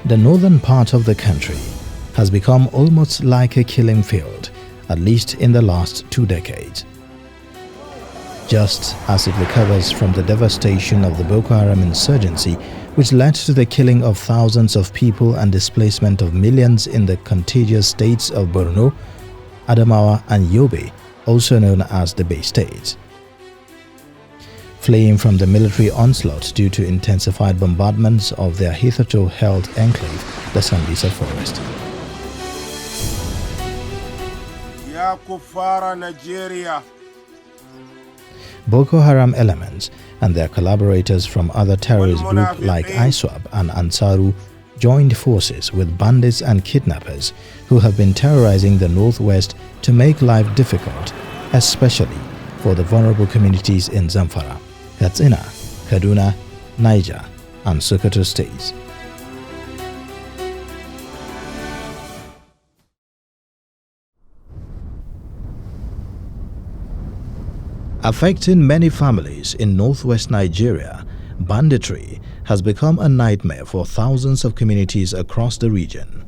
The northern part of the country has become almost like a killing field, at least in the last 2 decades. Just as it recovers from the devastation of the Boko Haram insurgency, which led to the killing of thousands of people and displacement of millions in the contiguous states of Borno, Adamawa and Yobe, also known as the Bay States. Fleeing from the military onslaught due to intensified bombardments of their hitherto held enclave, the Sambisa Forest. Ya Kufara Nigeria. Boko Haram elements and their collaborators from other terrorist groups like ISWAP and Ansaru joined forces with bandits and kidnappers who have been terrorizing the northwest to make life difficult, especially for the vulnerable communities in Zamfara, Katsina, Kaduna, Niger, and Sokoto states. Affecting many families in northwest Nigeria, banditry has become a nightmare for thousands of communities across the region.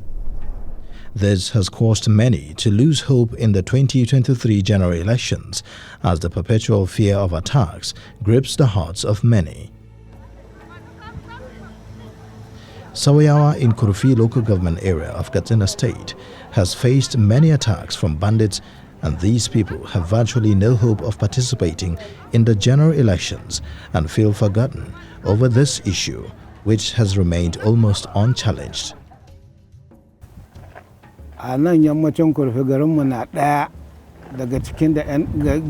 This has caused many to lose hope in the 2023 general elections as the perpetual fear of attacks grips the hearts of many. Sawayawa in Kurufi local government area of Katsina state has faced many attacks from bandits, and these people have virtually no hope of participating in the general elections and feel forgotten over this issue, which has remained almost unchallenged. A nan yammacin Kurfi garinmu na ɗaya daga cikin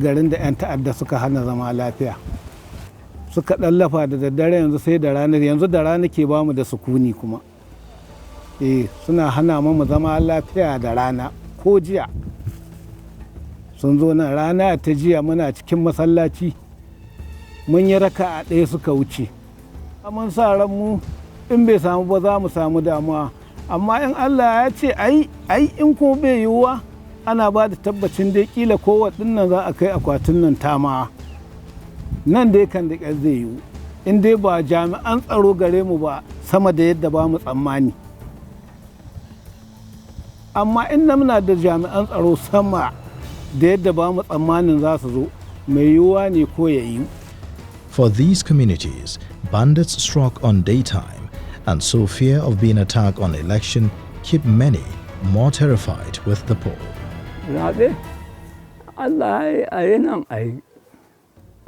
garin da 'yan ta'adda suka hana zama lafiya. Suka ɗallafa da daddare yanzu sai da rana, yanzu da rana ke bamu da sukuni kuma. Suna hana mu zama lafiya da rana ko jiya. Sun zo nan rana ta jiya muna cikin masallaci mun yi raka'a ɗaya suka wuce. Mun sa ran mu in bai samu ba za mu samu damuwa. Amma in Allah ya ce ai in ko bai yiwuwa ana ba da tabbacin dai kila ko waɗannan za a kai akwatin nan tama nan dai kan da ƙyar zai yiwu in dai ba jami'an tsaro gare mu ba sama da yadda ba mu tsammani. Amma in muna da jami'an tsaro sama da yadda ba mu tsammanin za su zo mai yiwuwa ne ko ya yiwu. For these communities, bandits struck on daytime, and so fear of being attacked on election keep many more terrified with the poll. Zaɓe, Allah ya yi nan ai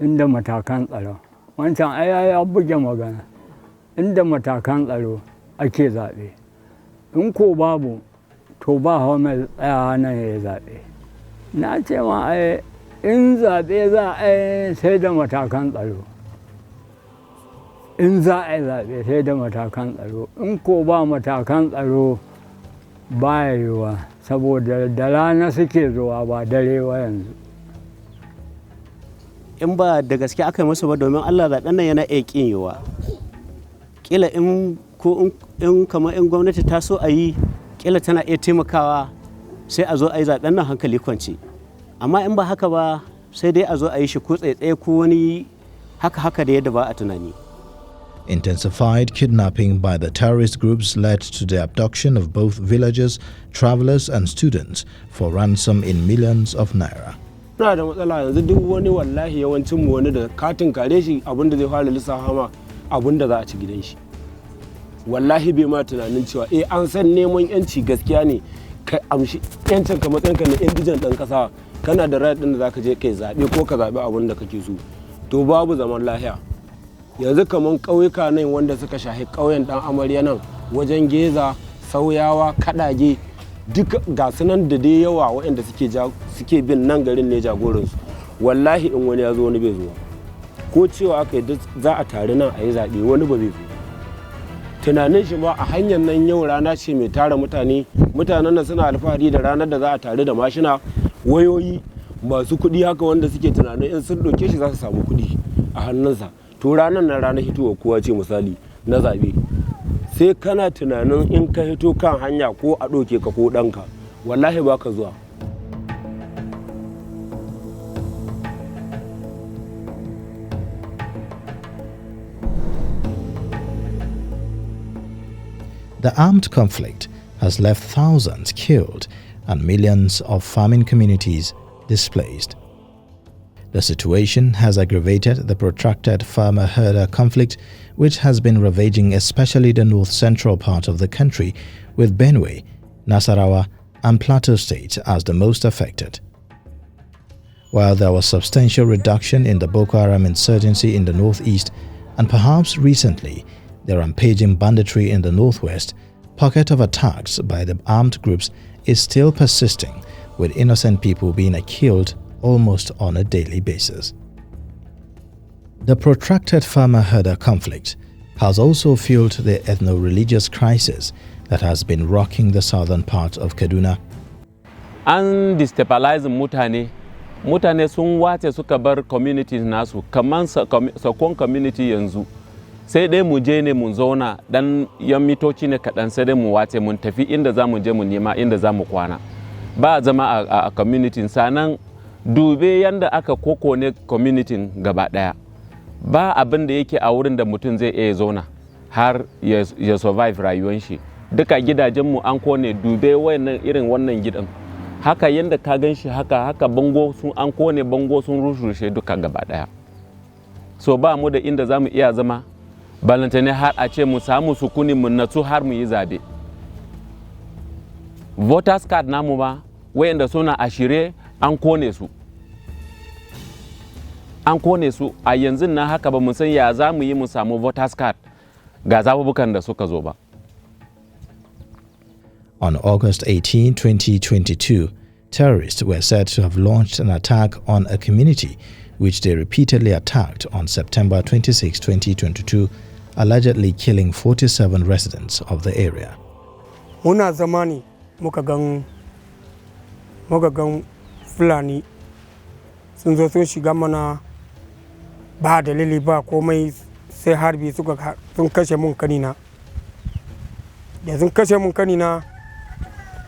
inda matakan tsaro. Wancan ai ya buge magana. Inda matakan tsaro ake zaɓe. In ko babu, to ba hawa mai tsayawa nan ya yi zaɓe. Na ce ma ai in zaɓe za a yi sai da matakan tsaro. In za a yi zaɓe sai da matakan tsaro, in ko ba matakan tsaro ba yiwuwa saboda da rana suke zuwa ba dare ba yanzu. In ba da gaske aka yi musu ba domin Allah zaɓen nan yana iya ƙin yiwuwa. Ƙila in kamar in gwamnati ta so a yi, ƙila tana iya taimakawa sai a zo a yi zaɓen nan hankali kwance. Amma in ba haka ba sai dai a zo a yi shi ko tsaye ko wani haka da yadda ba a tunani. Intensified kidnapping by the terrorist groups led to the abduction of both villagers, travelers and students for ransom in millions of naira. Muna da matsala yanzu duk wani wallahi yawancin mu wani da katin kare shi abinda zai fara lissafa ma abinda za a ci gidan shi. Wallahi bai ma tunanin cewa an san neman yanci gaskiya ne ka amshi yancin ka matsayin ka na indijan dan kasa kana da right din da zaka je kai zabe ko ka zabi abin da kake so. To babu zaman lafiya. Yanzu kaman ƙauyuka nan wanda suka shahi ƙauyen ɗan amarya nan wajen Geza, Sauyawa, Kaɗage duk ga sunan da dai yawa waɗanda suke bin nan garin ne jagoransu. Wallahi in wani ya zo wani bai zuwa. Ko cewa aka yi za a tare nan a yi zaɓe wani ba zai zo. Tunanin shi ba a hanyar nan yau rana ce mai tara mutanen nan suna alfahari da ranar da za a tare da mashina wayoyi masu kuɗi haka wanda suke tunanin in sun ɗauke shi za su samu kuɗi a hannunsa. To ranar nan ranar hitowa kowa ce misali na zaɓe sai kana tunanin in ka hito kan hanya ko a ɗauke ka ko ɗanka wallahi ba ka zuwa. The armed conflict has left thousands killed and millions of farming communities displaced. The situation has aggravated the protracted farmer-herder conflict, which has been ravaging especially the north-central part of the country, with Benue, Nasarawa and Plateau states as the most affected. While there was substantial reduction in the Boko Haram insurgency in the northeast and perhaps recently the rampaging banditry in the northwest, pocket of attacks by the armed groups is still persisting, with innocent people being killed almost on a daily basis. The protracted farmer-herder conflict has also fueled the ethno-religious crisis that has been rocking the southern part of Kaduna. An destabilize mutane sun wace suka bar communities nasu, kaman sakon community yanzu sai dai mu je ne mun zauna dan yan mitoci ne kaɗan sai dai mu wace mun tafi inda za mu je mu nema inda za mu kwana, ba zama a community. Sanan dube yanda aka kokone community gaba daya, ba abin da yake a wurin da mutum zai iya zauna har ya survive rayuwar shi. Duka gidajenmu an kone, dube wayannan irin wannan gidan haka yanda ka gan shi haka bango sun an kone, bango sun rushe duka gaba daya. So ba mu da inda za mu iya zama, balantane har a ce mu samu sukuni mu natsu har mu yi zabe. Voters card namu ma wayanda suna a shirye an kone su. An kone su a yanzu na haka ba mu san ya za mu yi mu samu voters card ga zabubukan da suka zo ba. On August 18, 2022, terrorists were said to have launched an attack on a community which they repeatedly attacked on September 26, 2022, allegedly killing 47 residents of the area. Muna zamani muka gan Fulani sun zo sun shiga mana ba dalili ba komai, sai harbi sun kashe mun kanina. Da sun kashe mun kanina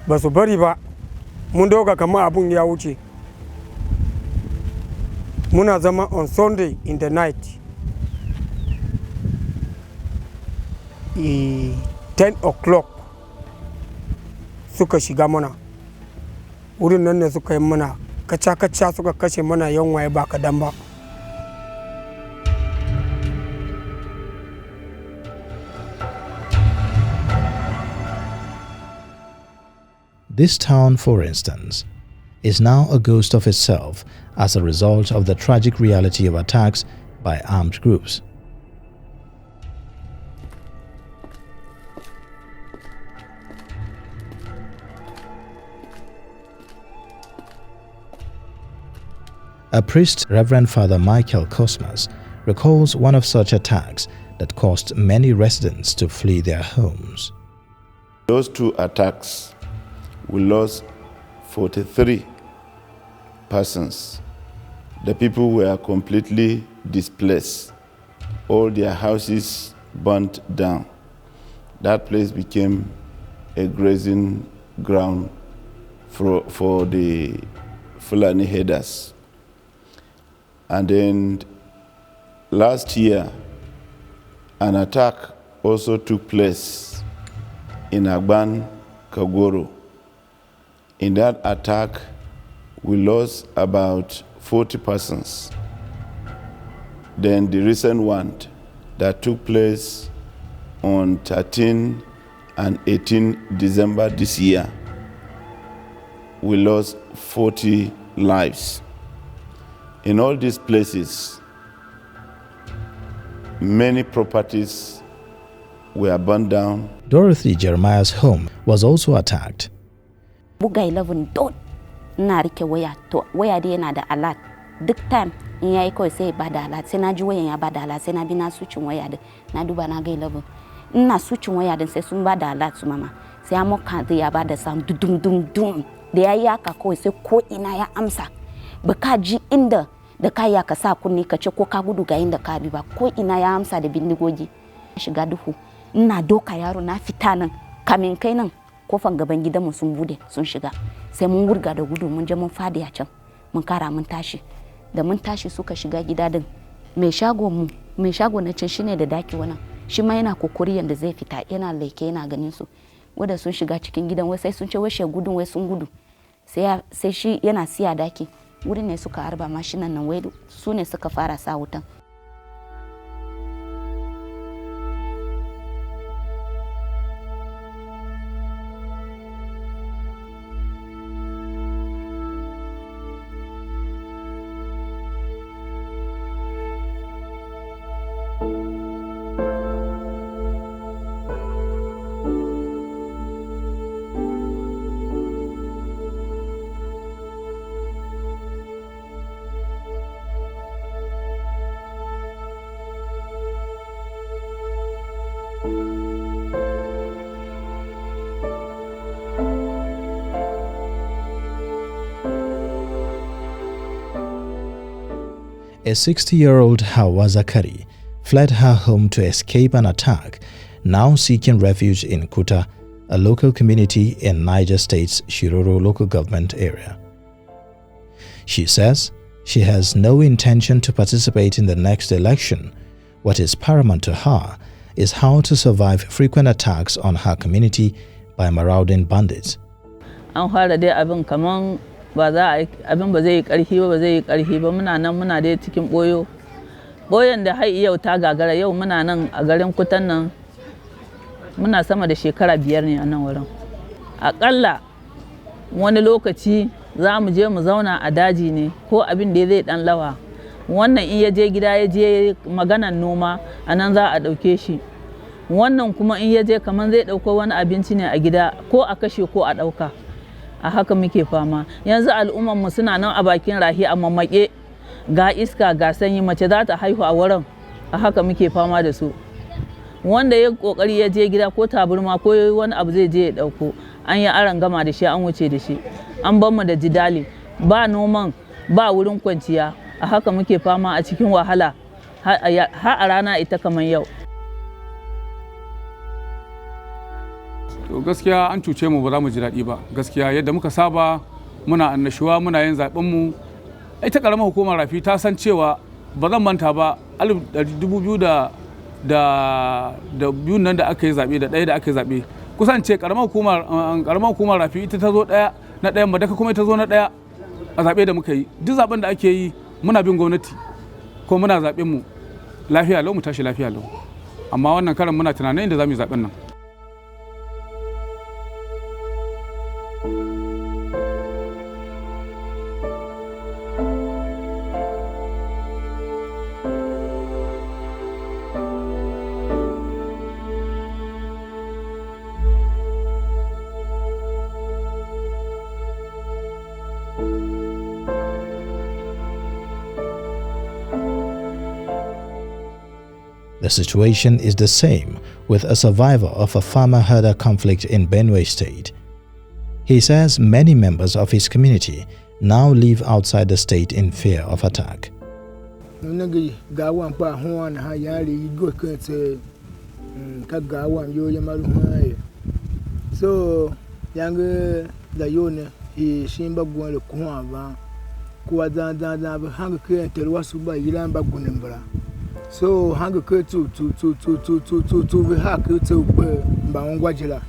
ba su bari ba, mun doga kamar abun ya wuce. Muna zama on Sunday in the night, 10 o'clock suka shiga mana wurin nan ne, suka yi mana kaca-kaca, suka kashe mana yan waye ba kadan ba. This town, for instance, is now a ghost of itself as a result of the tragic reality of attacks by armed groups. A priest, Reverend Father Michael Cosmas, recalls one of such attacks that caused many residents to flee their homes. Those two attacks, we lost 43 persons. The people were completely displaced. All their houses burnt down. That place became a grazing ground for the Fulani herders. And then last year, an attack also took place in Agban, Kagoro. In that attack, we lost about 40 persons. Then the recent one that took place on 13 and 18 December this year, we lost 40 lives. In all these places, many properties were burned down. Dorothy Jeremiah's home was also attacked. Buga 11 don na rike waya, to waya dai yana da alert duk time in yayi kawai sai ba da alert, sai na ji wayan ya ba da alert, sai na bi na switchin waya din, na duba na ga 11 ina switchin waya din sai sun ba da alert su mama, sai amoka zai ya ba da sound dum dum dum da yayi haka kawai sai ko ina ya amsa, ba ka ji inda da kai ya ka sa kunni ka ce ko ka gudu ga inda ka bi ba, ko ina ya amsa da bindigogi. Shiga duhu ina doka yaro na fita nan kamin kai nan kofan gaban gidanmu sun bude sun shiga, sai mun wurga da gudu mun je mun fadi a can mun kara mun tashi, da mun tashi suka shiga gida din mai shago na can shine da daki wannan shi ma yana kokari yanda zai fita yana leke yana ganin su wanda sun shiga cikin gidan wai sai sun ce wai gudun wai sun gudu sai shi yana siya daki wurin ne suka harba mashinan nan wai su ne suka fara sa wutan. A 60-year-old Hawa Zakari fled her home to escape an attack, now seeking refuge in Kuta, a local community in Niger State's Shiroro local government area. She says she has no intention to participate in the next election. What is paramount to her is how to survive frequent attacks on her community by marauding bandits. An fara dai abin kaman ba za a abin ba zai yi ƙarfi ba zai yi ƙarfi ba muna nan muna dai cikin boyon da har yau ta gagara yau muna nan a garin Kutan nan muna sama da shekara 5 ne a nan wurin aƙalla wani lokaci za mu je mu zauna a daji ne ko abin da zai dan lawa wannan in ya je gida ya je maganan noma a nan za a ɗauke shi wannan kuma in ya je kaman zai ɗauko wani abinci ne a gida ko a kashe ko a ɗauka. A haka muke fama yanzu al'ummarmu suna nan a bakin rahi a mamake ga iska ga sanyi mace za ta haihu a wurin a haka muke fama da su wanda ya kokari ya je gida ko taburma ko wani abu zai je ya dauko an yi aran gama da shi an wuce da shi an bar mu da jidali ba noman ba wurin kwanciya a haka muke fama a cikin wahala har a rana ita kamar yau. To gaskiya an cuce mu ba za mu ji daɗi ba gaskiya yadda muka saba muna annashuwa muna yin zaɓen mu ita ƙaramar hukumar rafi ta san cewa ba zan manta ba 2000 da biyun nan da aka yi zaɓe da ɗaya da aka yi zaɓe kusan ce ƙaramar hukumar rafi ita ta zo ɗaya na ɗayan madaka kuma ita zo na ɗaya a zaɓe da muka yi duk zaɓen da ake yi muna bin gwamnati ko muna zaɓen mu lafiya lau mu tashi lafiya lau amma wannan karan muna tunanin inda za mu yi zaɓen nan. The situation is the same with a survivor of a farmer-herder conflict in Benue State. He says many members of his community now live outside the state in fear of attack. So, younger the yone, he shimba going to Kuava, Kuadanda, Hanga Kate, Wasuba, Yilamba Gunembra. So hanga ketu to be hack to Bangwajila.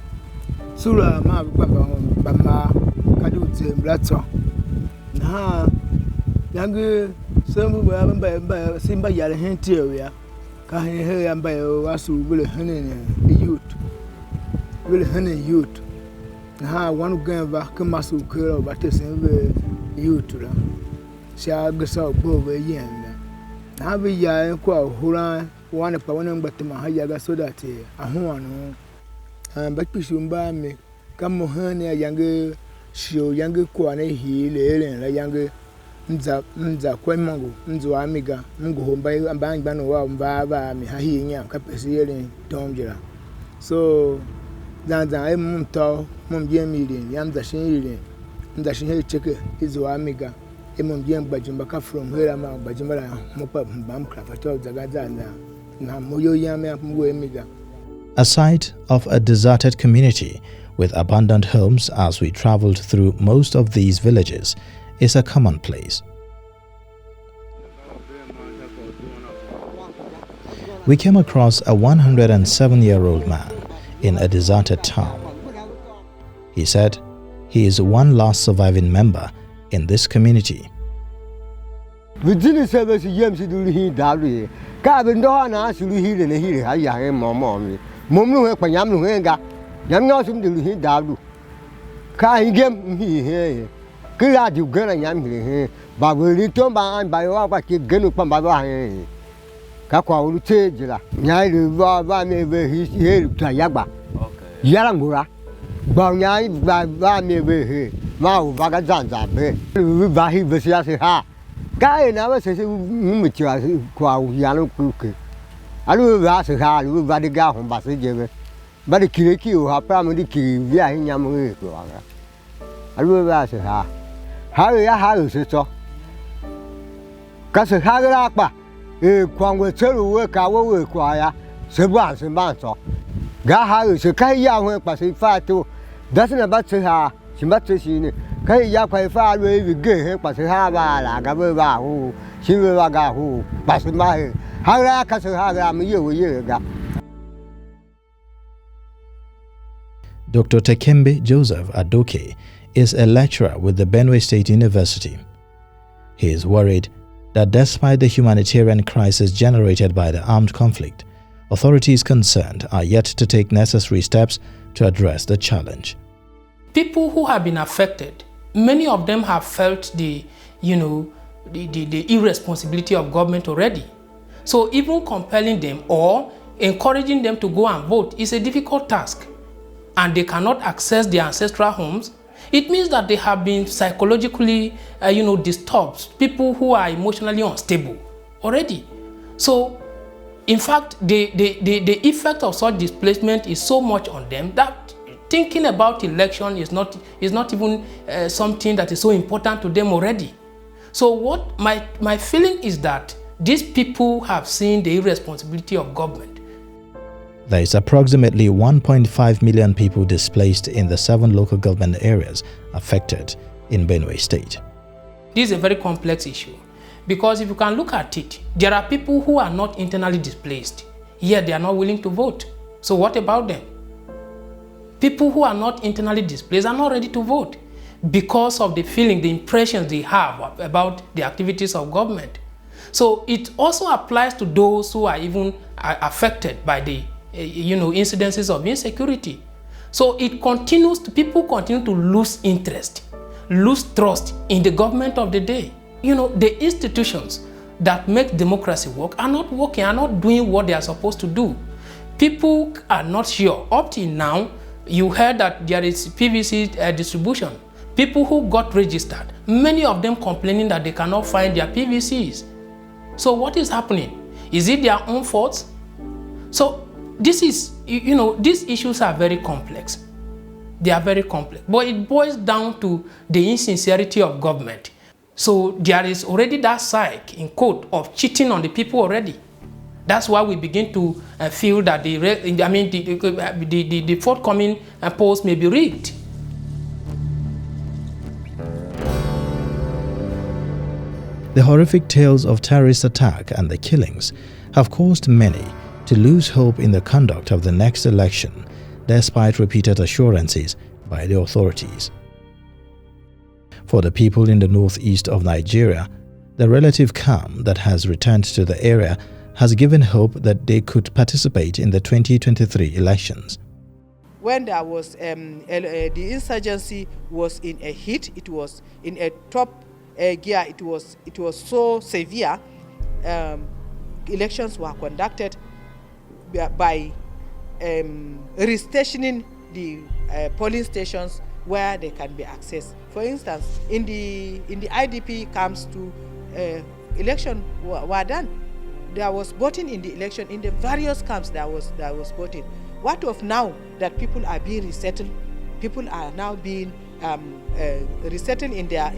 Sura ma bama kadute blato. Na yangu some by Simba Yala Henteria. Can hear and by Wasu will honey youth. Will honey youth. Na one game back a muscle curl but the same youth. Shall go so go yen. Have ya kwa hura one pa one but my yaga so that a one but pishumba me come honey a younger show younger kwane he and a younger Nza Quemango, Nzo Amiga, Mungo home by a bang bano baba me hahi yam capacity Tomjera. So then I mum tall, mum yam yam the shin, and the shin check is Amiga. Emom Jam Bajumbaka from where I'm out, Bajumara, Mopa, Bamcraft, I told Zagazana, Namoyo Yamia Muemiga. A sight of a deserted community with abandoned homes as we traveled through most of these villages is a commonplace. we came across a 107-year-old man in a deserted town. He said he is one last surviving member in this community. Dr. Tekembe Joseph Adoke is a lecturer with the Benue State University. He is worried that despite the humanitarian crisis generated by the armed conflict, authorities concerned are yet to take necessary steps to address the challenge. People who have been affected, many of them have felt the irresponsibility of government already. So even compelling them or encouraging them to go and vote is a difficult task, and they cannot access their ancestral homes. It means that they have been psychologically, disturbed, people who are emotionally unstable already. So, in fact, the effect of such displacement is so much on them that thinking about election is not even something that is so important to them already. So, what my feeling is that these people have seen the irresponsibility of government. There is approximately 1.5 million people displaced in the 7 local government areas affected in Benue State. This is a very complex issue because if you can look at it, there are people who are not internally displaced, yet they are not willing to vote. So what about them? People who are not internally displaced are not ready to vote because of the feeling, the impressions they have about the activities of government. So it also applies to those who are even affected by the incidences of insecurity. So people continue to lose interest, lose trust in the government of the day. The institutions that make democracy work are not working, are not doing what they are supposed to do. People are not sure. Up till now, you heard that there is PVC distribution. People who got registered, many of them complaining that they cannot find their PVCs. So what is happening? Is it their own fault? So this is, these issues are very complex. They are very complex. But it boils down to the insincerity of government. So there is already that side, in quote, of cheating on the people already. That's why we begin to feel that the forthcoming polls may be rigged. The horrific tales of terrorist attack and the killings have caused many to lose hope in the conduct of the next election, despite repeated assurances by the authorities. For the people in the northeast of Nigeria, the relative calm that has returned to the area has given hope that they could participate in the 2023 elections. When there was the insurgency was in a heat, it was in a top gear, it was so severe. Elections were conducted by restationing the polling stations where they can be accessed. For instance, in the IDP camps election were done. There was voting in the election in the various camps. There was voting. What of now that people are being resettled? People are now being resettled in their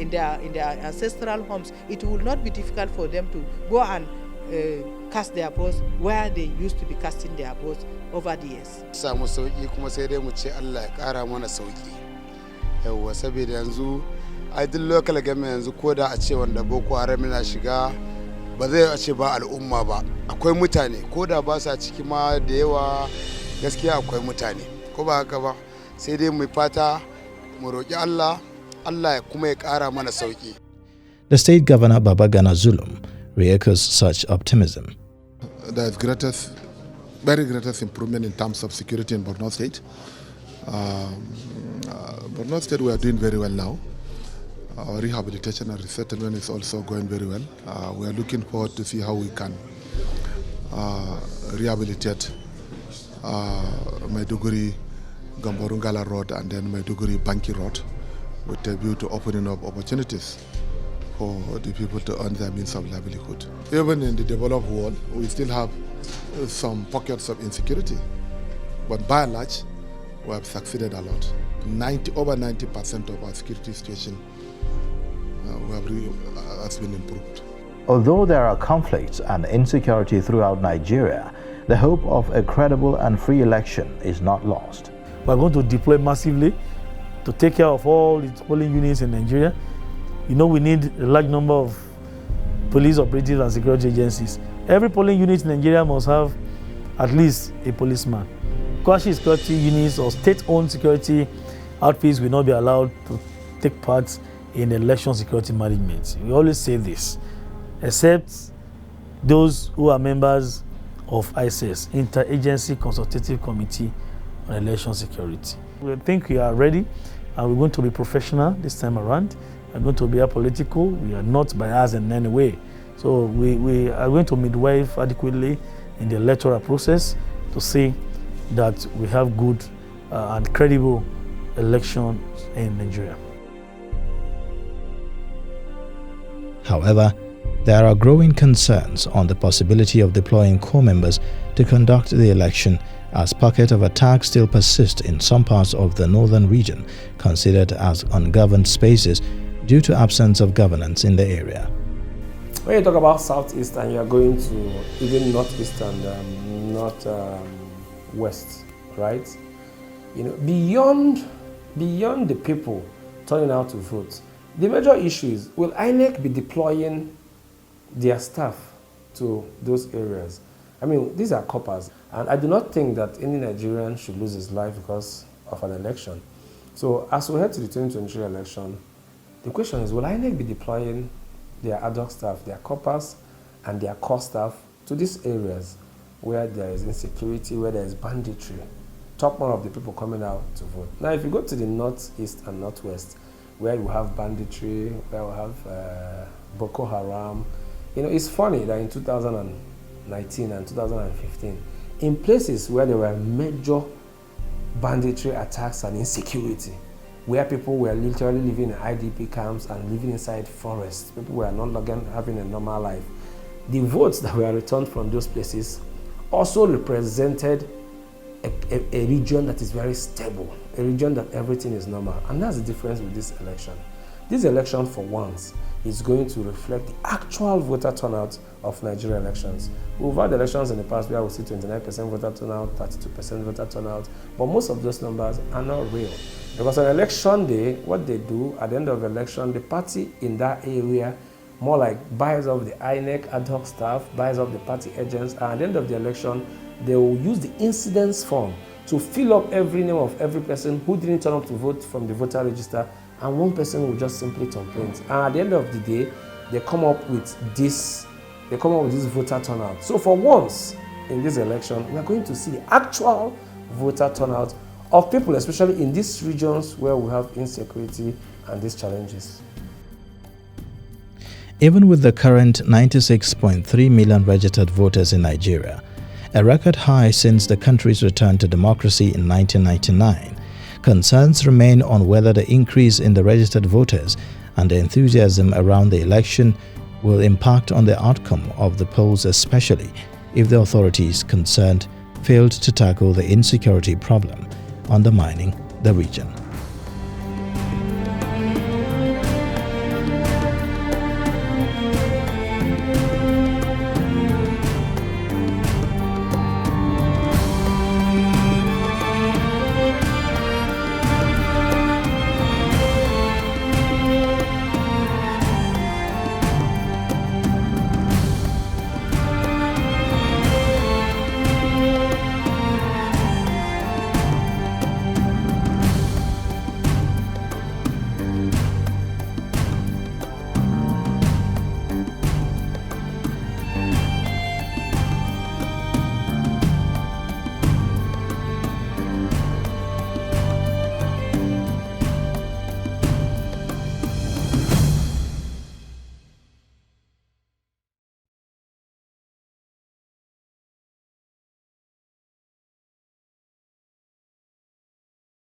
ancestral homes. It will not be difficult for them to go and cast their votes where they used to be casting their votes over the years. Samu sauki kuma sai dai mu ce Allah ya kara mana sauki. Yawwa saboda yanzu ai duk local government yanzu ko da a ce wanda Boko Haram yana shiga ba zai ce ba al'umma ba, akwai mutane ko da ba sa ciki ma da yawa, gaskiya akwai mutane ko ba haka ba, sai dai mu fata mu roƙi Allah, Allah kuma ya ƙara mana sauki. The state governor Babagana Zulum re-echoes such optimism. There is very greatest improvement in terms of security in Borno State. Borno State, we are doing very well now. Our rehabilitation and resettlement is also going very well. We are looking forward to see how we can rehabilitate Maiduguri Gamborungala Road and then Maiduguri Banki Road with a view to opening up opportunities for the people to earn their means of livelihood. Even in the developed world, we still have some pockets of insecurity, but by and large, we have succeeded a lot. Over 90% of our security situation has been improved. Although there are conflicts and insecurity throughout Nigeria, the hope of a credible and free election is not lost. We are going to deploy massively to take care of all the polling units in Nigeria. You know, we need a large number of police operatives and security agencies. Every polling unit in Nigeria must have at least a policeman. Quasi security units or state-owned security outfits will not be allowed to take part in election security management. We always say this, except those who are members of ICES, Interagency Consultative Committee on Election Security. We think we are ready and we're going to be professional this time around. We're going to be apolitical. We are not biased in any way. So we are going to midwife adequately in the electoral process to see that we have good and credible elections in Nigeria. However, there are growing concerns on the possibility of deploying corps members to conduct the election, as pockets of attacks still persist in some parts of the northern region, considered as ungoverned spaces due to absence of governance in the area. When you talk about southeast and you are going to even northeast and northwest, right? You know, beyond the people turning out to vote, the major issue is, will INEC be deploying their staff to those areas? I mean, these are coppers, and I do not think that any Nigerian should lose his life because of an election. So as we head to the 2023 election, the question is, will INEC be deploying their ad hoc staff, their coppers and their core staff to these areas where there is insecurity, where there is banditry, top one of the people coming out to vote? Now, if you go to the northeast and northwest, where we have banditry, where we have Boko Haram, you know, it's funny that in 2019 and 2015, in places where there were major banditry attacks and insecurity, where people were literally living in IDP camps and living inside forests, people were no longer having a normal life, the votes that were returned from those places also represented a region that is very stable, a region that everything is normal. And that's the difference with this election. This election, for once, is going to reflect the actual voter turnout of Nigerian elections. We've had elections in the past where we see 29% voter turnout, 32% voter turnout, but most of those numbers are not real. Because on election day, what they do at the end of the election, the party in that area more like buys up the INEC ad hoc staff, buys up the party agents, and at the end of the election, they will use the incidence form to fill up every name of every person who didn't turn up to vote from the voter register, and one person will just simply complain. And at the end of the day, they come up with this voter turnout. So for once in this election, we are going to see the actual voter turnout of people, especially in these regions where we have insecurity and these challenges. Even with the current 96.3 million registered voters in Nigeria, a record high since the country's return to democracy in 1999, concerns remain on whether the increase in the registered voters and the enthusiasm around the election will impact on the outcome of the polls, especially if the authorities concerned failed to tackle the insecurity problem undermining the region.